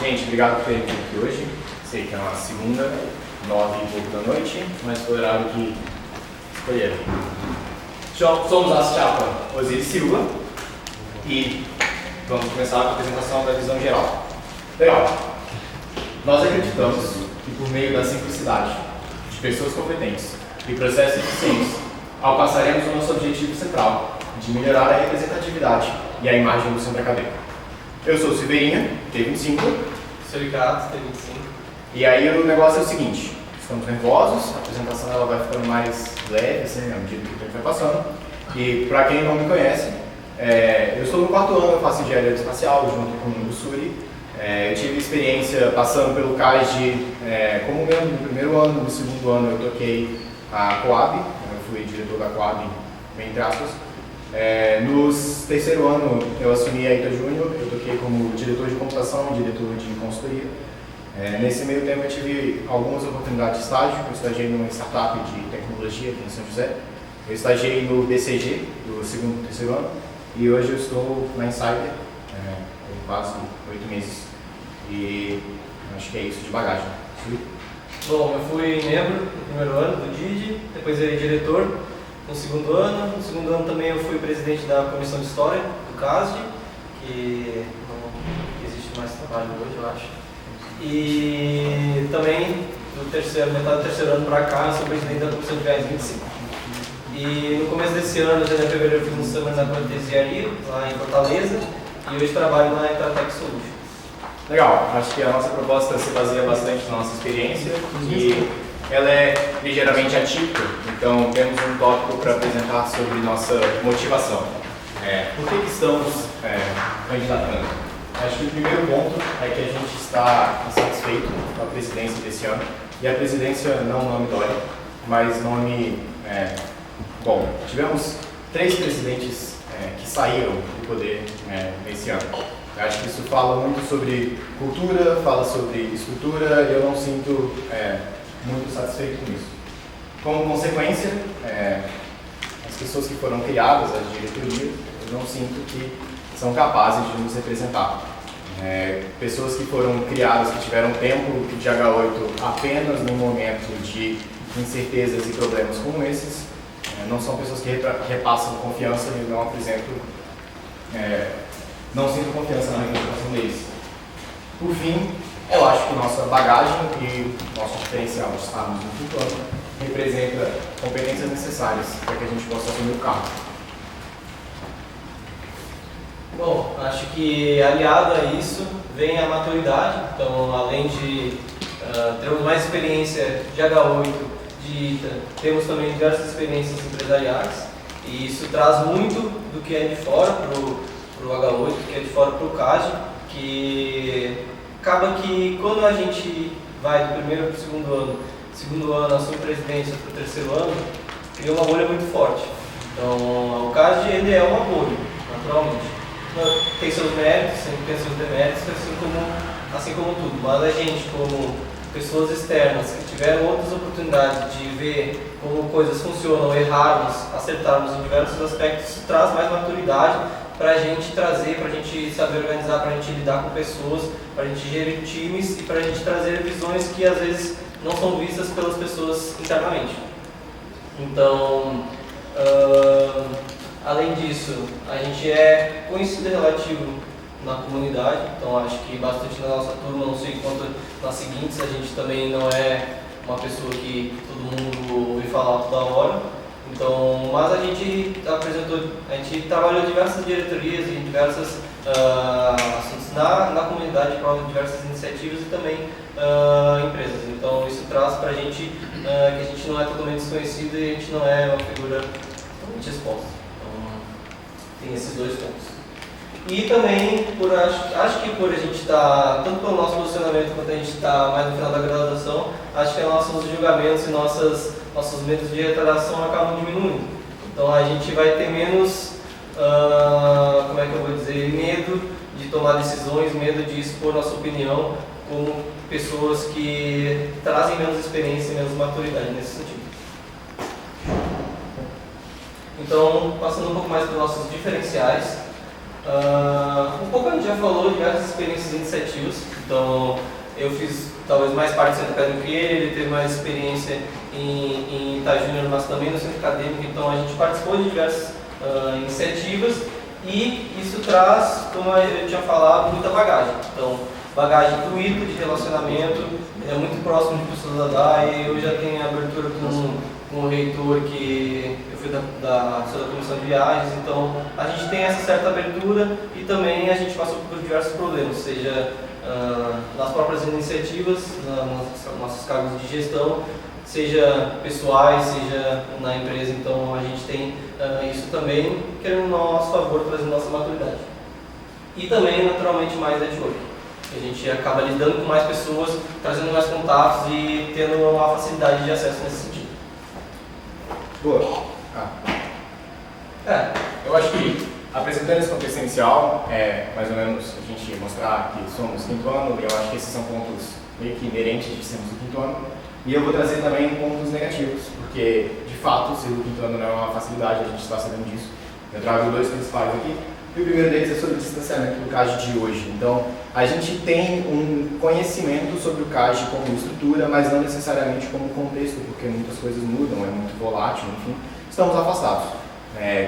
Gente, obrigado por terem vindo aqui hoje. Sei que é uma segunda, 9h pouco da noite, mas foi o horário que escolheram. Somos a chapa Osiris Silva e vamos começar com a apresentação da visão geral. Legal. Nós acreditamos que por meio da simplicidade, de pessoas competentes e processos eficientes, alcançaremos o nosso objetivo central de melhorar a representatividade e a imagem do centro acadêmico. Eu sou o Silveirinha, T25. Sou Ricardo, T25. E aí o negócio é o seguinte, estamos nervosos, a apresentação ela vai ficando mais leve, assim, à medida que o tempo vai passando. E para quem não me conhece, eu estou no 4º ano, eu faço engenharia espacial junto com o Suri. Eu tive experiência passando pelo CASD como membro no primeiro ano, no segundo ano eu toquei a Coab, eu fui diretor da Coab, entre aspas. No terceiro ano eu assumi a ITA Júnior, eu toquei como diretor de computação, diretor de consultoria. Nesse meio tempo eu tive algumas oportunidades de estágio, eu estagiei numa startup de tecnologia aqui em São José, eu estagiei no BCG, do segundo e terceiro ano, e hoje eu estou na Insider, tem quase 8 meses, e acho que é isso de bagagem. Bom, eu fui membro no primeiro ano do DID, depois virei diretor no segundo ano também eu fui presidente da comissão de história do CASD, que não existe mais trabalho hoje, eu acho. E também, metade do terceiro ano para cá, eu sou presidente da comissão de viagens 25. E no começo desse ano, em janeiro e fevereiro, eu fiz um summer na Cortesiaria, lá em Fortaleza, e hoje trabalho na Intratec Solutions. Legal, acho que a nossa proposta se baseia bastante na nossa experiência e ela é ligeiramente atípica, então temos um tópico para apresentar sobre nossa motivação. Por que estamos candidatando? Acho que o primeiro ponto é que a gente está insatisfeito com a presidência desse ano, e a presidência não é um nome dói, mas nome... Bom, tivemos 3 presidentes que saíram do poder nesse ano. Eu acho que isso fala muito sobre cultura, fala sobre estrutura, e eu não sinto muito satisfeito com isso. Como consequência, as pessoas que foram criadas, as diretorias, eu não sinto que são capazes de nos representar. Pessoas que foram criadas, que tiveram tempo de H8 apenas no momento de incertezas e problemas como esses, não são pessoas que repassam confiança e não apresentam, não sinto confiança na representação deles. Por fim, eu acho que nossa bagagem e nosso diferencial de estarmos no 5º ano representa competências necessárias para que a gente possa assumir o cargo. Bom, acho que aliado a isso vem a maturidade, então além de termos mais experiência de H8, de ITA, temos também diversas experiências empresariais, e isso traz muito do que é de fora para o H8, do que é de fora para o CAD, que acaba que quando a gente vai do primeiro para o segundo ano assume presidência para o terceiro ano, cria uma bolha muito forte. Então o CAD ele é uma bolha, naturalmente. Tem seus méritos, sempre tem seus deméritos, assim como tudo. Mas a gente, como pessoas externas que tiveram outras oportunidades de ver como coisas funcionam, errarmos, acertarmos em diversos aspectos, traz mais maturidade para a gente trazer, para a gente saber organizar, para a gente lidar com pessoas, para a gente gerir times e para a gente trazer visões que às vezes não são vistas pelas pessoas internamente. Então, além disso, a gente é conhecido relativo na comunidade, então acho que bastante na nossa turma, não sei quanto nas seguintes, a gente também não é uma pessoa que todo mundo ouve falar toda hora. Então, mas a gente trabalhou em diversas diretorias e em diversos assuntos na comunidade, para diversas iniciativas e também empresas. Então, isso traz para a gente que a gente não é totalmente desconhecido e a gente não é uma figura totalmente exposta. Então, tem esses 2 pontos. E também, acho que por a gente estar, tanto pelo nosso posicionamento quanto a gente está mais no final da graduação, acho que nossos julgamentos e nossos medos de retração acabam diminuindo. Então a gente vai ter menos, medo de tomar decisões, medo de expor nossa opinião, como pessoas que trazem menos experiência e menos maturidade nesse sentido. Então, passando um pouco mais para os nossos diferenciais, Um pouco a gente já falou de diversas experiências iniciativas, então eu fiz talvez mais parte do Centro Acadêmico que ele teve mais experiência em Ita Júnior, mas também no Centro Acadêmico, então a gente participou de diversas iniciativas e isso traz, como eu tinha falado, muita bagagem. Então, bagagem do ITA, de relacionamento, é muito próximo de pessoas da DAE, eu já tenho abertura com o reitor que eu fui sou da comissão de viagens, então a gente tem essa certa abertura e também a gente passou por diversos problemas, seja nas próprias iniciativas, nos nossos cargos de gestão, seja pessoais, seja na empresa, então a gente tem isso também, querendo no nosso favor, trazendo nossa maturidade. E também, naturalmente, mais network. A gente acaba lidando com mais pessoas, trazendo mais contatos e tendo uma facilidade de acesso nesse sentido. Boa. Eu acho que apresentando esse contexto inicial, é mais ou menos a gente mostrar que somos quinto ano, e eu acho que esses são pontos meio que inerentes de sermos o quinto ano. E eu vou trazer também pontos negativos, porque de fato ser o quinto ano não é uma facilidade, a gente está sabendo disso. Eu trago dois principais aqui. E o primeiro deles é sobre o distanciamento do CAGE de hoje. Então, a gente tem um conhecimento sobre o CAGE como estrutura, mas não necessariamente como contexto, porque muitas coisas mudam, é muito volátil, enfim, estamos afastados.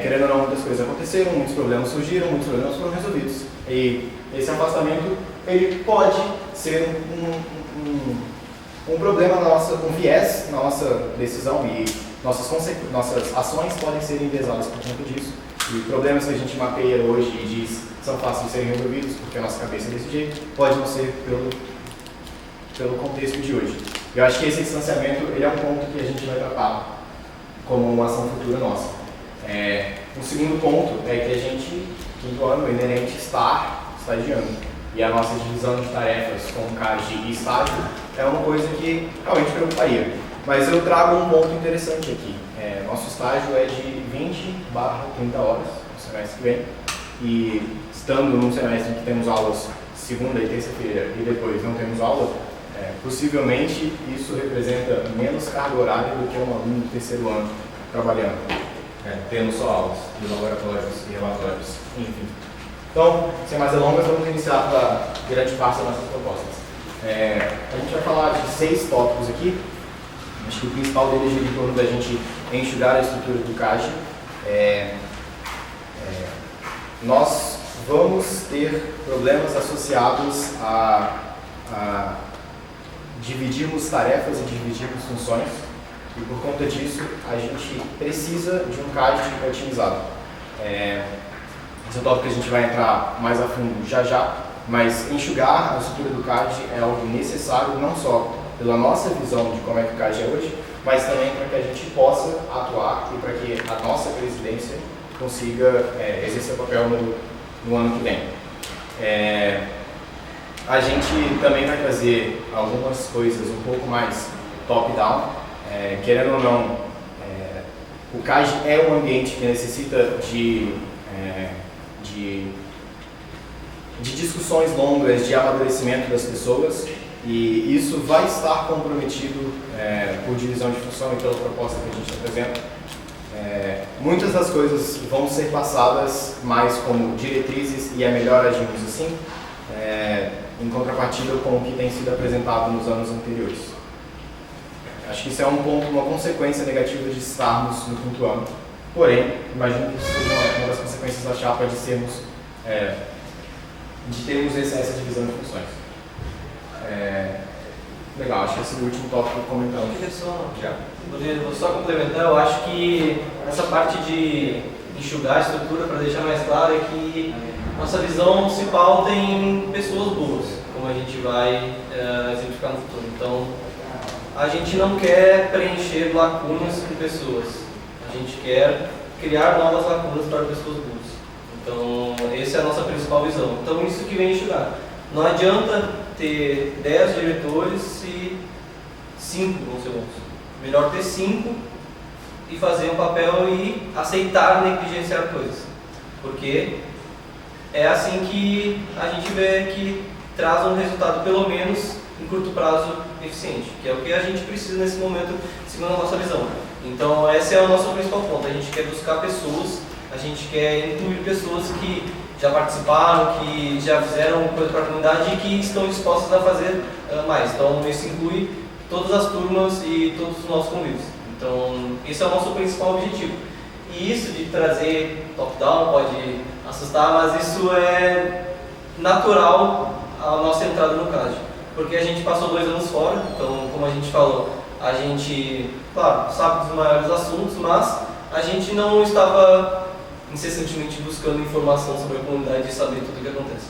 Querendo ou não, muitas coisas aconteceram, muitos problemas surgiram, muitos problemas foram resolvidos. E esse afastamento, ele pode ser um problema um viés na nossa decisão e nossas ações podem ser enviesadas por conta disso. E problemas que a gente mapeia hoje e diz que são fáceis de serem resolvidos porque a nossa cabeça é desse jeito, pode não ser pelo contexto de hoje. Eu acho que esse distanciamento ele é um ponto que a gente vai tratar como uma ação futura nossa. O segundo ponto é que a gente, quinto ano, é inerente estar estagiando. E a nossa divisão de tarefas com CAGE e estágio é uma coisa que realmente preocuparia. Mas eu trago um ponto interessante aqui. Nosso estágio é de 20/30 horas no semestre que vem. E estando num semestre em que temos aulas segunda e terça-feira e depois não temos aula, possivelmente isso representa menos carga horária do que um aluno do terceiro ano trabalhando, tendo só aulas de laboratórios e relatórios, enfim. Então, sem mais delongas, vamos iniciar para grande parte das nossas propostas. A gente vai falar de 6 tópicos aqui. Acho que o principal deles gira em torno da gente enxugar a estrutura do CAGE. Nós vamos ter problemas associados a dividirmos tarefas e dividirmos funções. E por conta disso, a gente precisa de um CAGE otimizado. Esse é um tópico que a gente vai entrar mais a fundo já, mas enxugar a estrutura do CAGE é algo necessário, não só pela nossa visão de como é que o CAGE é hoje, mas também para que a gente possa atuar e para que a nossa presidência consiga exercer o papel no ano que vem. A gente também vai trazer algumas coisas um pouco mais top-down. Querendo ou não, o CAGE é um ambiente que necessita de discussões longas, de amadurecimento das pessoas, e isso vai estar comprometido por divisão de função e pela proposta que a gente apresenta. Muitas das coisas vão ser passadas mais como diretrizes e é melhor agirmos assim, em contrapartida com o que tem sido apresentado nos anos anteriores. Acho que isso é um ponto, uma consequência negativa de estarmos no quinto ano. Porém, imagino que isso seja uma das consequências da chapa de termos essa divisão de funções. Legal, acho que esse é o último tópico que comentamos. Vou só complementar, eu acho que essa parte de enxugar a estrutura, para deixar mais claro, é que nossa visão se pauta em pessoas boas, como a gente vai exemplificar no futuro. Então, a gente não quer preencher lacunas com pessoas, a gente quer criar novas lacunas para pessoas boas. Então, essa é a nossa principal visão. Então, isso que vem enxugar. Não adianta ter 10 diretores e 5 vão ser bons. Melhor ter 5 e fazer um papel e aceitar negligenciar coisas. Porque é assim que a gente vê que traz um resultado, pelo menos em curto prazo, eficiente, que é o que a gente precisa nesse momento, segundo a nossa visão. Então, esse é o nosso principal ponto. A gente quer buscar pessoas, a gente quer incluir pessoas que já participaram, que já fizeram coisa para a comunidade e que estão dispostos a fazer mais. Então, isso inclui todas as turmas e todos os nossos convívios. Então, esse é o nosso principal objetivo. E isso de trazer top-down pode assustar, mas isso é natural a nossa entrada no CAD. Porque a gente passou 2 anos fora, então, como a gente falou, a gente, claro, sabe dos maiores assuntos, mas a gente não estava incessantemente buscando informação sobre a comunidade e saber tudo o que acontece.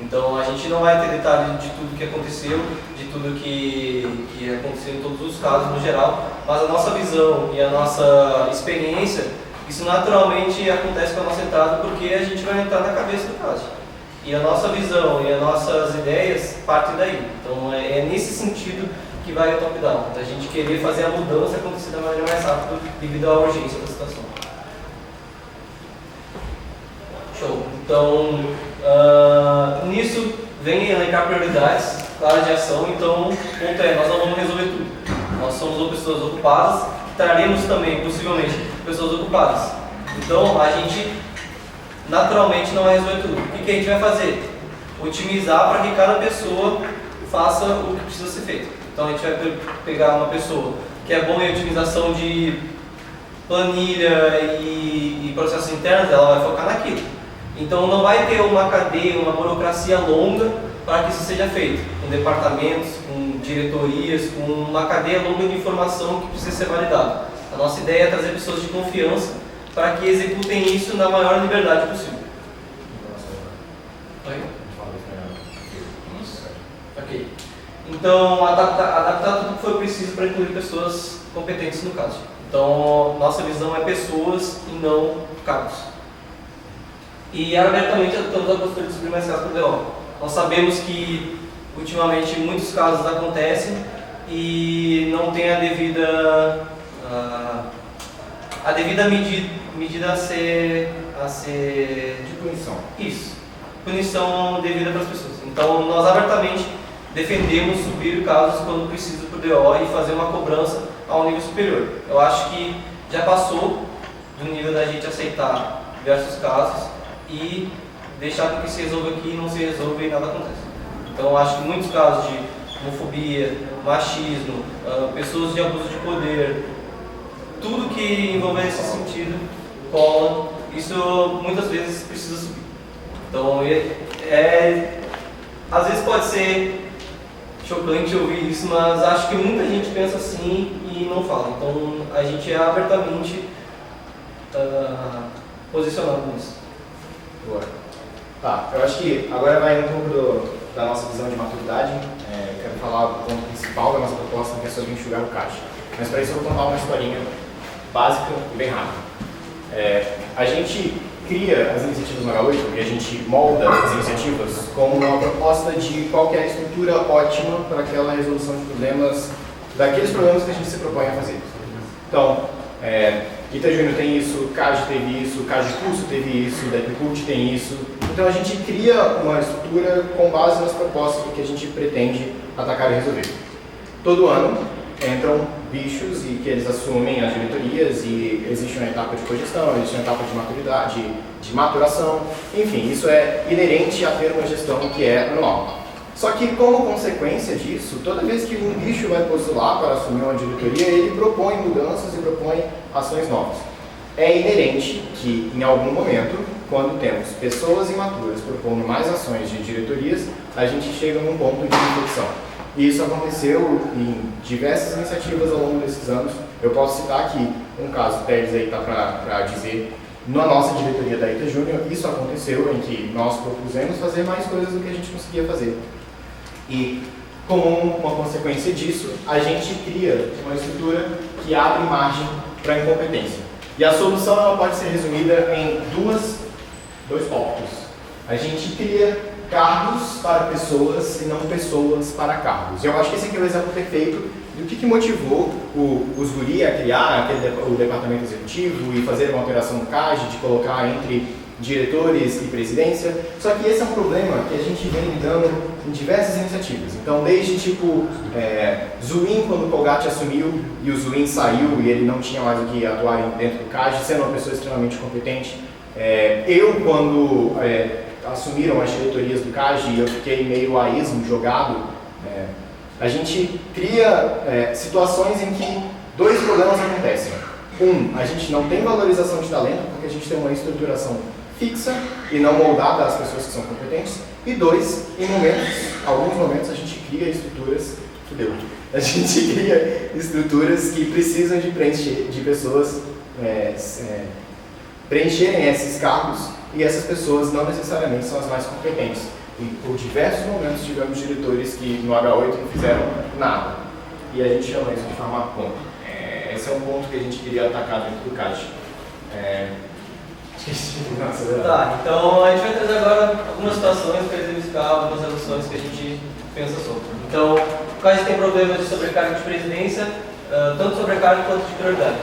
Então a gente não vai ter detalhe de tudo que aconteceu, de tudo que aconteceu em todos os casos no geral, mas a nossa visão e a nossa experiência, isso naturalmente acontece com a nossa entrada porque a gente vai entrar na cabeça do caso. E a nossa visão e as nossas ideias partem daí. Então é nesse sentido que vai o top-down, da gente querer fazer a mudança acontecer da maneira mais rápida devido à urgência da situação. Show. Então, nisso vem elencar prioridades claras de ação. Então, o ponto é, nós não vamos resolver tudo. Nós somos pessoas ocupadas, traremos também, possivelmente, pessoas ocupadas. Então, a gente naturalmente não vai resolver tudo. O que a gente vai fazer? Otimizar para que cada pessoa faça o que precisa ser feito. Então, a gente vai pegar uma pessoa que é boa em otimização de planilha e processos internos, ela vai focar naquilo. Então não vai ter uma cadeia, uma burocracia longa para que isso seja feito, com departamentos, com diretorias, com uma cadeia longa de informação que precisa ser validada. A nossa ideia é trazer pessoas de confiança para que executem isso na maior liberdade possível. Ok. Então, adaptar tudo que for preciso para incluir pessoas competentes no caso. Então, nossa visão é pessoas e não cargos. E abertamente estamos a gostaria de subir mais casos para o DO. Nós sabemos que ultimamente muitos casos acontecem e não tem a devida medida a ser de punição. Isso, punição devida para as pessoas. Então nós abertamente defendemos subir casos quando precisa para o DO e fazer uma cobrança a um nível superior. Eu acho que já passou do nível da gente aceitar diversos casos e deixar com que se resolva aqui e não se resolva e nada acontece. Então eu acho que muitos casos de homofobia, machismo, pessoas de abuso de poder, tudo que envolver esse sentido cola, isso muitas vezes precisa subir. Então às vezes pode ser chocante ouvir isso, mas acho que muita gente pensa assim e não fala. Então a gente é abertamente posicionado nisso. Boa. Tá, eu acho que agora vai um pouco da nossa visão de maturidade. Quero falar do ponto principal da nossa proposta, que é sobre enxugar o caixa. Mas para isso eu vou contar uma historinha básica e bem rápida. A gente cria as iniciativas no H8 e a gente molda as iniciativas como uma proposta de qual que é a estrutura ótima para aquela resolução de problemas, daqueles problemas que a gente se propõe a fazer. Então, Ita Júnior tem isso, CAD teve isso, CAD de curso teve isso, DEPCult tem isso. Então a gente cria uma estrutura com base nas propostas do que a gente pretende atacar e resolver. Todo ano entram bichos e que eles assumem as diretorias e existe uma etapa de cogestão, existe uma etapa de maturidade, de maturação. Enfim, isso é inerente a ter uma gestão que é anual. Só que, como consequência disso, toda vez que um bicho vai postular para assumir uma diretoria, ele propõe mudanças e propõe ações novas. É inerente que, em algum momento, quando temos pessoas imaturas propondo mais ações de diretorias, a gente chega num ponto de inflexão. E isso aconteceu em diversas iniciativas ao longo desses anos. Eu posso citar aqui um caso, o Teles aí está para dizer, na nossa diretoria da Ita Júnior, isso aconteceu em que nós propusemos fazer mais coisas do que a gente conseguia fazer. E, como uma consequência disso, a gente cria uma estrutura que abre margem para a incompetência. E a solução ela pode ser resumida em dois tópicos. A gente cria cargos para pessoas e não pessoas para cargos. E eu acho que esse aqui é o exemplo perfeito do que motivou os guri a criar o departamento executivo e fazer uma operação no CAD, de colocar entre diretores e presidência. Só que esse é um problema que a gente vem lidando em diversas iniciativas. Então, desde Zuin, quando o Colgate assumiu e o Zuin saiu e ele não tinha mais o que atuar dentro do CAD, sendo uma pessoa extremamente competente. Eu, quando assumiram as diretorias do CAGE e eu fiquei meio a esmo, jogado, a gente cria situações em que dois problemas acontecem. A gente não tem valorização de talento, porque a gente tem uma estruturação fixa e não moldada às pessoas que são competentes. E dois, alguns momentos a gente cria estruturas, a gente cria estruturas que precisam de pessoas preencherem esses cargos e essas pessoas não necessariamente são as mais competentes. E por diversos momentos tivemos diretores que no H8 não fizeram nada. E a gente chama isso de formar ponto. Esse é um ponto que a gente queria atacar dentro do CAGE. Tá, então a gente vai trazer agora algumas situações para exemplificar algumas relações que a gente pensa sobre. Então, o CAGE tem problemas de sobrecarga de presidência, tanto sobrecarga quanto de prioridade.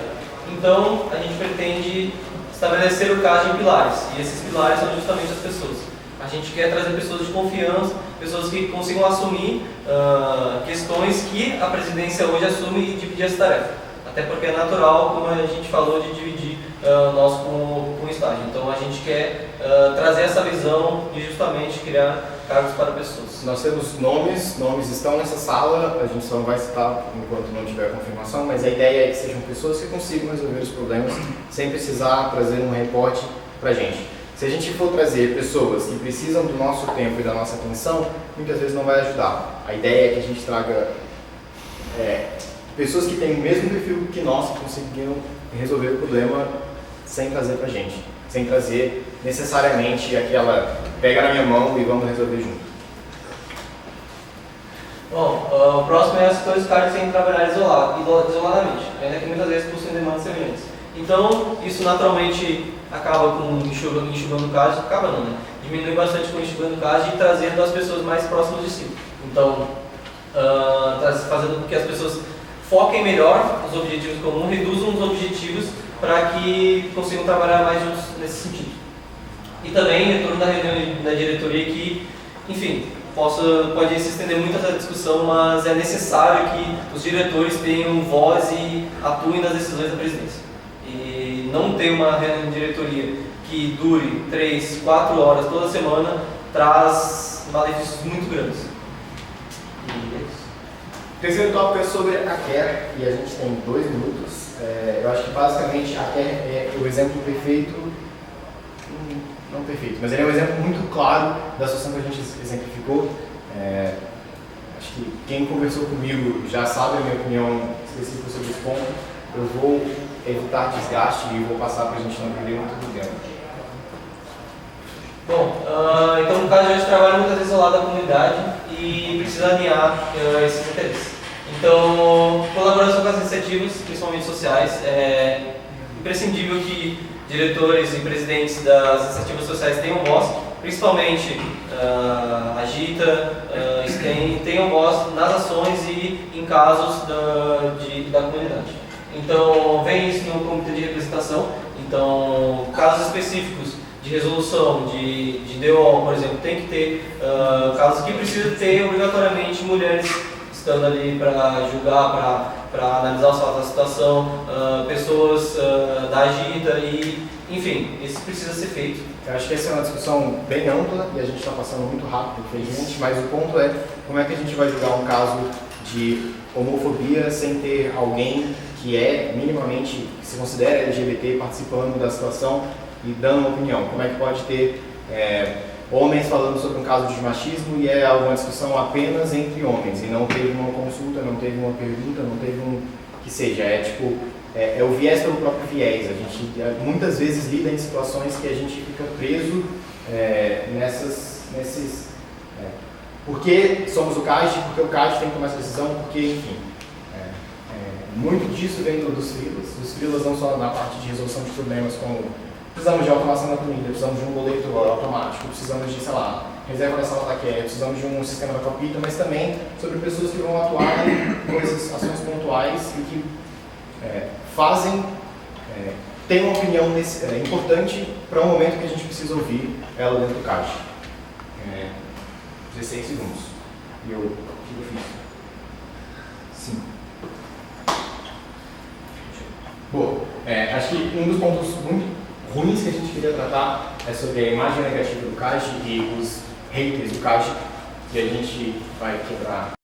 Então, a gente pretende estabelecer o CAGE em pilares, e esses pilares são justamente as pessoas. A gente quer trazer pessoas de confiança, pessoas que consigam assumir questões que a presidência hoje assume e dividir essa tarefa. Até porque é natural, como a gente falou, de dividir nós com o estágio. Então a gente quer trazer essa visão e justamente criar cargos para pessoas. Nós temos nomes estão nessa sala, a gente só não vai citar enquanto não tiver confirmação, mas a ideia é que sejam pessoas que consigam resolver os problemas sem precisar trazer um reporte para a gente. Se a gente for trazer pessoas que precisam do nosso tempo e da nossa atenção, muitas vezes não vai ajudar. A ideia é que a gente traga pessoas que têm o mesmo perfil que nós, que conseguiram resolver o problema sem trazer pra gente. Sem trazer necessariamente aquela pega na minha mão e vamos resolver junto. Bom, o próximo é os setores CAGE sem trabalhar isoladamente, ainda que muitas vezes possuem demandas semelhantes. Então, isso naturalmente acaba com enxugando o CAGE, acaba não, né? Diminui bastante com enxugando o CAGE e trazendo as pessoas mais próximas de si. Então, fazendo com que as pessoas foquem melhor os objetivos comuns, reduzam os objetivos para que consigam trabalhar mais juntos nesse sentido. E também retorno da reunião da diretoria que, enfim, pode se estender muito essa discussão, mas é necessário que os diretores tenham voz e atuem nas decisões da presidência. E não ter uma reunião de diretoria que dure 3, 4 horas toda semana traz malefícios muito grandes. O terceiro tópico é sobre a CARE, e a gente tem 2 minutos. Eu acho que basicamente a CARE é o exemplo perfeito, não perfeito, mas ele é um exemplo muito claro da situação que a gente exemplificou. Acho que quem conversou comigo já sabe a minha opinião específica sobre esse ponto. Eu vou evitar desgaste e vou passar para a gente não perder muito tempo. Bom, então no caso a gente trabalha muitas vezes ao lado da comunidade e precisa alinhar esses interesses. Então, colaboração com as iniciativas, principalmente sociais, é imprescindível que diretores e presidentes das iniciativas sociais tenham voz, principalmente a Agita, STEM, tenham voz nas ações e em casos da comunidade. Então, vem isso no comitê de representação. Então, casos específicos de resolução, de DO, por exemplo, tem que ter casos que precisam ter obrigatoriamente mulheres estando ali para julgar, para analisar os fatos da situação, pessoas da Agita e, enfim, isso precisa ser feito. Eu acho que essa é uma discussão bem ampla e a gente está passando muito rápido, infelizmente, mas o ponto é como é que a gente vai julgar um caso de homofobia sem ter alguém que é minimamente, que se considera LGBT, participando da situação e dando uma opinião. Como é que pode ter homens falando sobre um caso de machismo e é uma discussão apenas entre homens e não teve uma consulta, não teve uma pergunta, não teve que seja, é o viés pelo próprio viés. A gente muitas vezes lida em situações que a gente fica preso nesses porque somos o CAGE, porque o CAGE tem que tomar essa decisão, porque, enfim, muito disso vem dos freelas não só na parte de resolução de problemas como precisamos de automação da comida, precisamos de um boleto automático, precisamos de, sei lá, reserva da sala da CARE, precisamos de um sistema da Copita, mas também sobre pessoas que vão atuar em ações pontuais e que têm uma opinião importante para um momento que a gente precisa ouvir ela dentro do CAGE. 16 segundos. E o que eu fiz? 5. Boa. Acho que um dos pontos muito ruins que a gente queria tratar é sobre a imagem negativa do CAGE e os haters do CAGE, que a gente vai quebrar